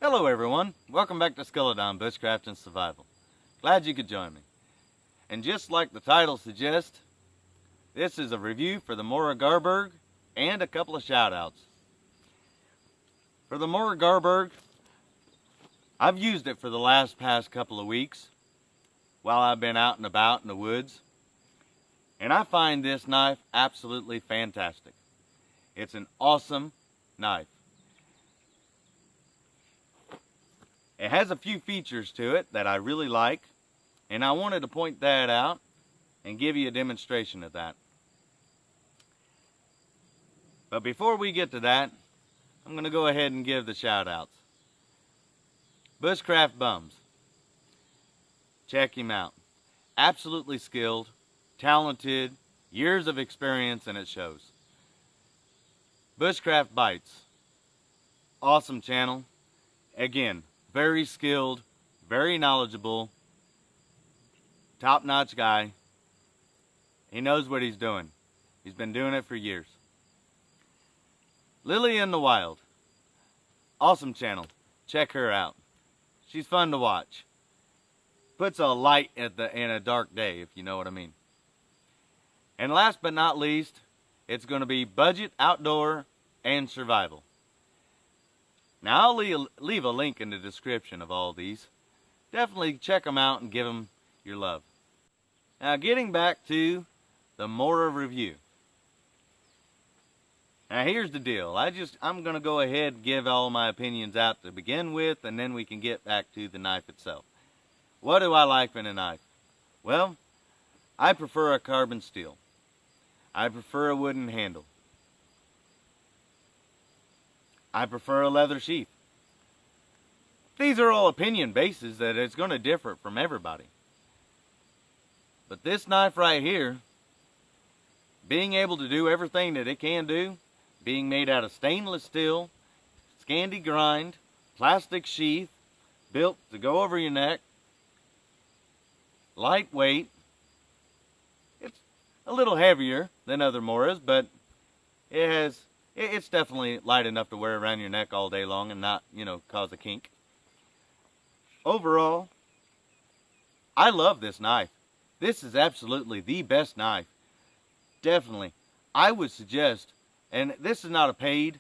Hello everyone, welcome back to Skeledon, Bushcraft and Survival. Glad you could join me. And just like the title suggests, this is a review for the Mora Garberg and a couple of shout outs. For the Mora Garberg, I've used it for the past couple of weeks while I've been out and about in the woods. And I find this knife absolutely fantastic. It's an awesome knife. It has a few features to it that I really like, and I wanted to point that out and give you a demonstration of that. But before we get to that, I'm going to go ahead and give the shout outs. BushCraftBums. Check him out. Absolutely skilled, talented, years of experience, and it shows. BushCraft Bytes. Awesome channel. Again, very skilled, very knowledgeable, top-notch guy. He knows what he's doing. He's been doing it for years. Lilly in the Wild. Awesome channel. Check her out. She's fun to watch. Puts a light in a dark day, if you know what I mean. And last but not least, it's going to be Budget, Outdoor, and Survival. Now, I'll leave a link in the description of all these. Definitely check them out and give them your love. Now, getting back to the Mora review. Now, here's the deal. I'm going to go ahead and give all my opinions out to begin with, and then we can get back to the knife itself. What do I like in a knife? Well, I prefer a carbon steel. I prefer a wooden handle. I prefer a leather sheath. These are all opinion bases that it's going to differ from everybody. But this knife right here, being able to do everything that it can do, being made out of stainless steel, Scandi grind, plastic sheath, built to go over your neck, lightweight. It's a little heavier than other Moras, but it's definitely light enough to wear around your neck all day long and not, cause a kink. Overall, I love this knife. This is absolutely the best knife. Definitely. I would suggest, and this is not a paid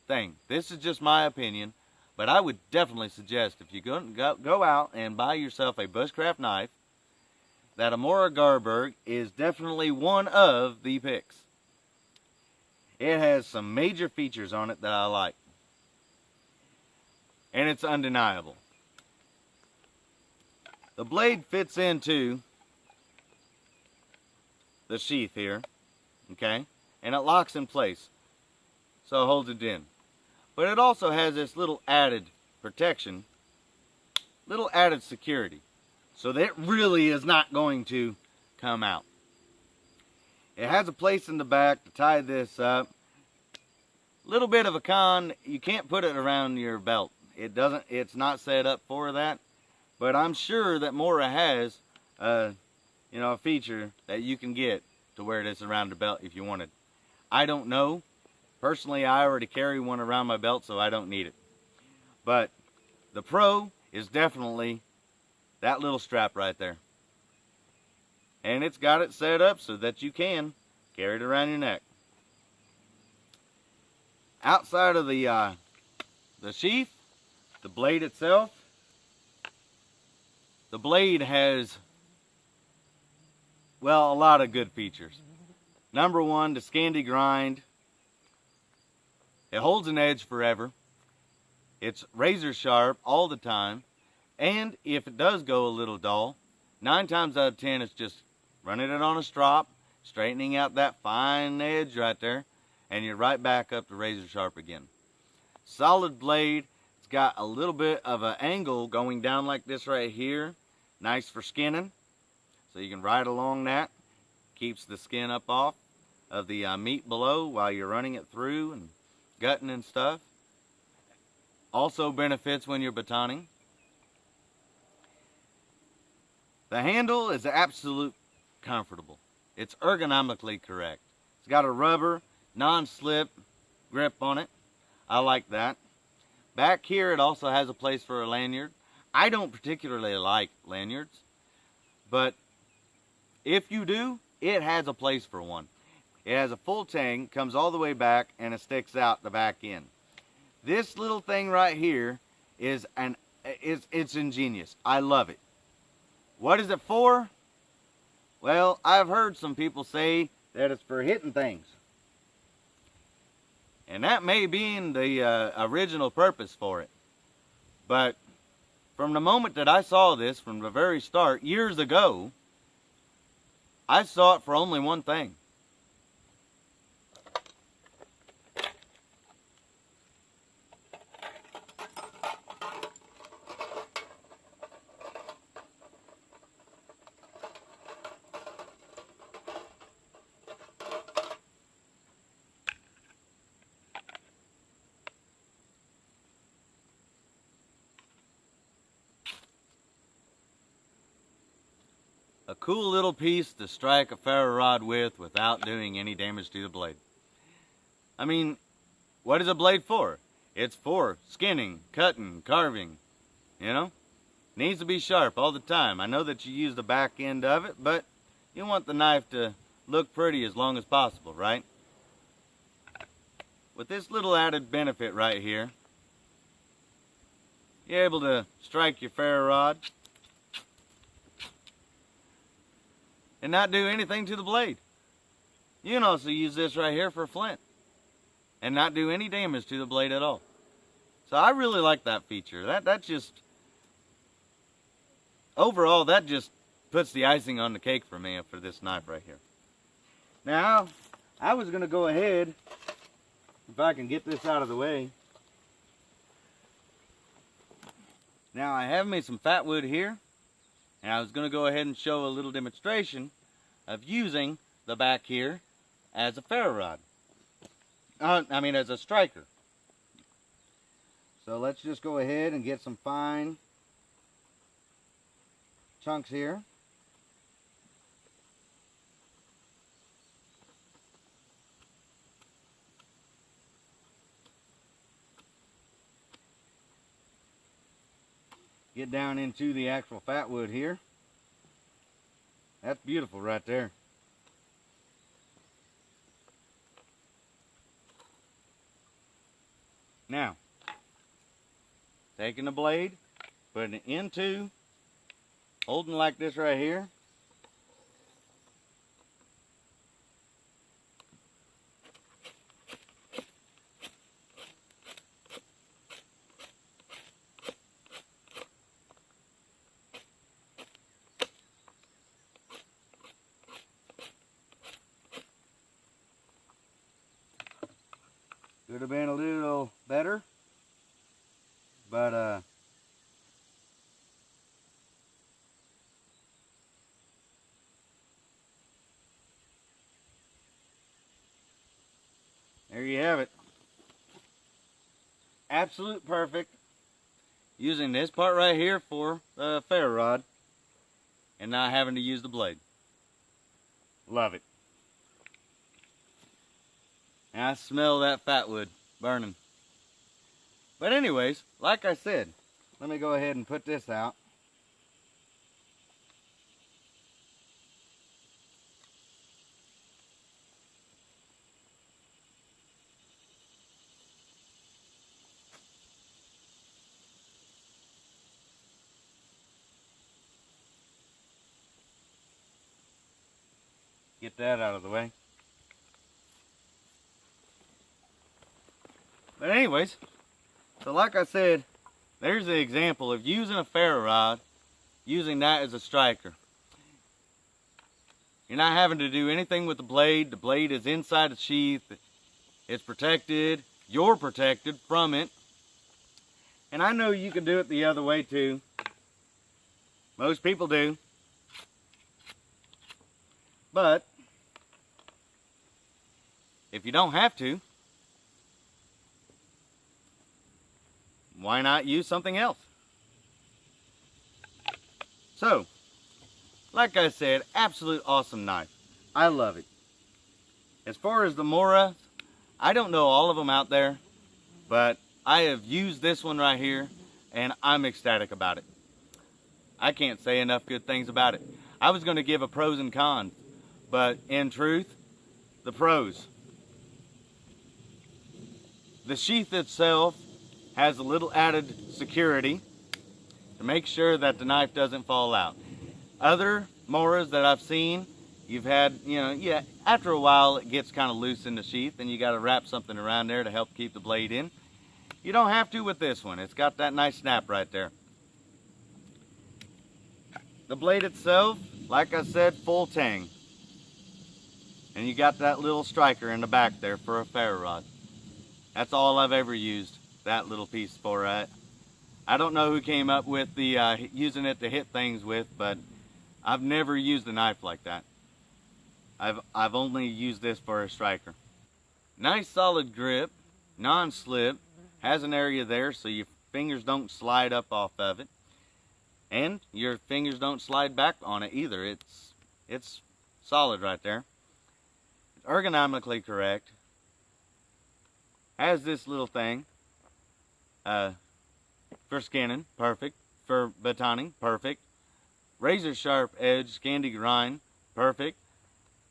thing. This is just my opinion, but I would definitely suggest if you go out and buy yourself a bushcraft knife, that a Mora Garberg is definitely one of the picks. It has some major features on it that I like. And it's undeniable. The blade fits into the sheath here, okay? And it locks in place, so it holds it in. But it also has this little added protection, little added security, so that it really is not going to come out. It has a place in the back to tie this up. Little bit of a con, you can't put it around your belt. It's not set up for that. But I'm sure that Mora has a feature that you can get to wear this around the belt if you wanted. I don't know. Personally, I already carry one around my belt, so I don't need it. But the pro is definitely that little strap right there. And it's got it set up so that you can carry it around your neck. Outside of the sheath, the blade itself, the blade has, well, a lot of good features. Number one, the Scandi grind. It holds an edge forever. It's razor sharp all the time. And if it does go a little dull, 9 times out of 10 it's just running it on a strop, straightening out that fine edge right there, and you're right back up to razor sharp again. Solid blade. It's got a little bit of an angle going down like this right here. Nice for skinning, so you can ride along that. Keeps the skin up off of the meat below while you're running it through and gutting and stuff. Also benefits when you're batoning. The handle is absolute comfortable. It's ergonomically correct. It's got a rubber, non-slip grip on it. I like that. Back here it also has a place for a lanyard. I don't particularly like lanyards, but if you do, it has a place for one. It has a full tang, comes all the way back, and it sticks out the back end. This little thing right here is it's ingenious. I love it. What is it for? Well, I've heard some people say that it's for hitting things. And that may be in the original purpose for it. But from the moment that I saw this, from the very start, years ago, I saw it for only one thing. A cool little piece to strike a ferro rod with without doing any damage to the blade. I mean, what is a blade for? It's for skinning, cutting, carving, you know? Needs to be sharp all the time. I know that you use the back end of it, but you want the knife to look pretty as long as possible, right? With this little added benefit right here, you're able to strike your ferro rod and not do anything to the blade. You can also use this right here for a flint and not do any damage to the blade at all. So I really like that feature. That just, overall, that just puts the icing on the cake for me for this knife right here. Now, I was going to go ahead, if I can get this out of the way. Now I have me some fat wood here. And I was going to go ahead and show a little demonstration of using the back here as a ferro rod. As a striker. So let's just go ahead and get some fine chunks here. Get down into the actual fat wood here. That's beautiful right there. Now, taking the blade, putting it into, holding like this right here. Could have been a little better, but there you have it. Absolute perfect. Using this part right here for the ferro rod and not having to use the blade. Love it. And I smell that fat wood burning. But anyways, like I said, let me go ahead and put this out. Get that out of the way. But anyways, so like I said, there's the example of using a ferro rod, using that as a striker. You're not having to do anything with the blade. The blade is inside the sheath. It's protected. You're protected from it. And I know you can do it the other way too. Most people do. But if you don't have to, why not use something else? So, like I said, absolute awesome knife. I love it. As far as the Mora, I don't know all of them out there, but I have used this one right here, and I'm ecstatic about it. I can't say enough good things about it. I was going to give a pros and cons, but in truth, the pros. The sheath itself has a little added security to make sure that the knife doesn't fall out. Other Moras that I've seen, you've had, yeah, after a while it gets kind of loose in the sheath and you got to wrap something around there to help keep the blade in. You don't have to with this one. It's got that nice snap right there. The blade itself, like I said, full tang. And you got that little striker in the back there for a ferro rod. That's all I've ever used that little piece for. I don't know who came up with the using it to hit things with, but I've never used a knife like that. I've only used this for a striker. Nice solid grip, non-slip, has an area there so your fingers don't slide up off of it. And your fingers don't slide back on it either. It's solid right there. Ergonomically correct. Has this little thing for skinning, perfect. For batoning, perfect. Razor sharp edge, candy grind, perfect.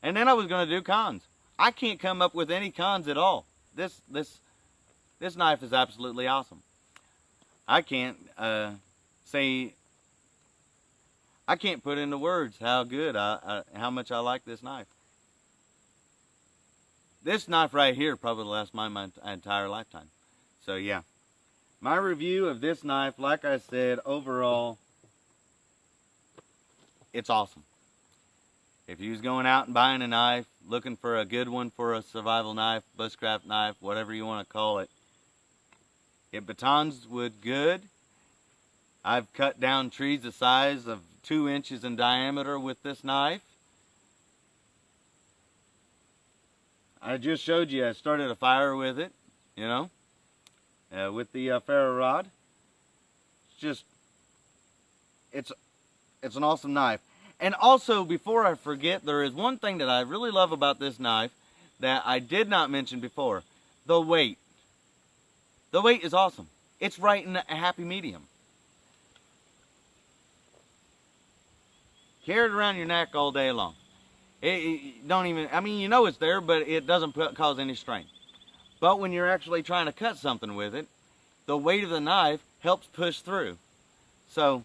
And then I was going to do cons. I can't come up with any cons at all. This knife is absolutely awesome. I can't I can't put into words how good, how much I like this knife. This knife right here probably lasts my entire lifetime. So yeah, my review of this knife, like I said, overall, it's awesome. If you was going out and buying a knife, looking for a good one for a survival knife, bushcraft knife, whatever you want to call it, it batons wood good. I've cut down trees the size of 2 inches in diameter with this knife. I just showed you I started a fire with it, with the ferro rod. It's an awesome knife. And also, before I forget, there is one thing that I really love about this knife that I did not mention before. The weight. The weight is awesome. It's right in a happy medium. Carry it around your neck all day long. It don't even, it's there, but it doesn't cause any strain. But when you're actually trying to cut something with it, the weight of the knife helps push through. So,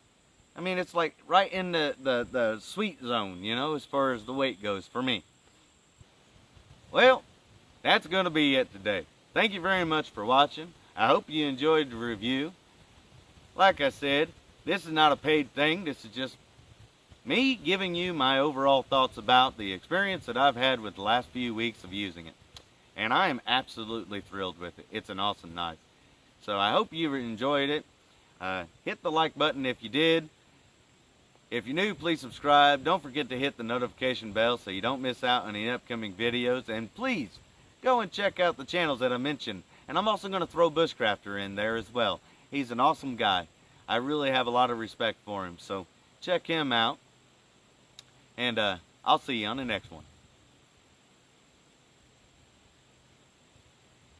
it's like right in the sweet zone, as far as the weight goes for me. Well, that's going to be it today. Thank you very much for watching. I hope you enjoyed the review. Like I said, this is not a paid thing. This is just me giving you my overall thoughts about the experience that I've had with the last few weeks of using it. And I am absolutely thrilled with it. It's an awesome knife. So I hope you enjoyed it. Hit the like button if you did. If you're new, please subscribe. Don't forget to hit the notification bell so you don't miss out on any upcoming videos. And please, go and check out the channels that I mentioned. And I'm also going to throw Bushcrafter in there as well. He's an awesome guy. I really have a lot of respect for him. So check him out. And I'll see you on the next one.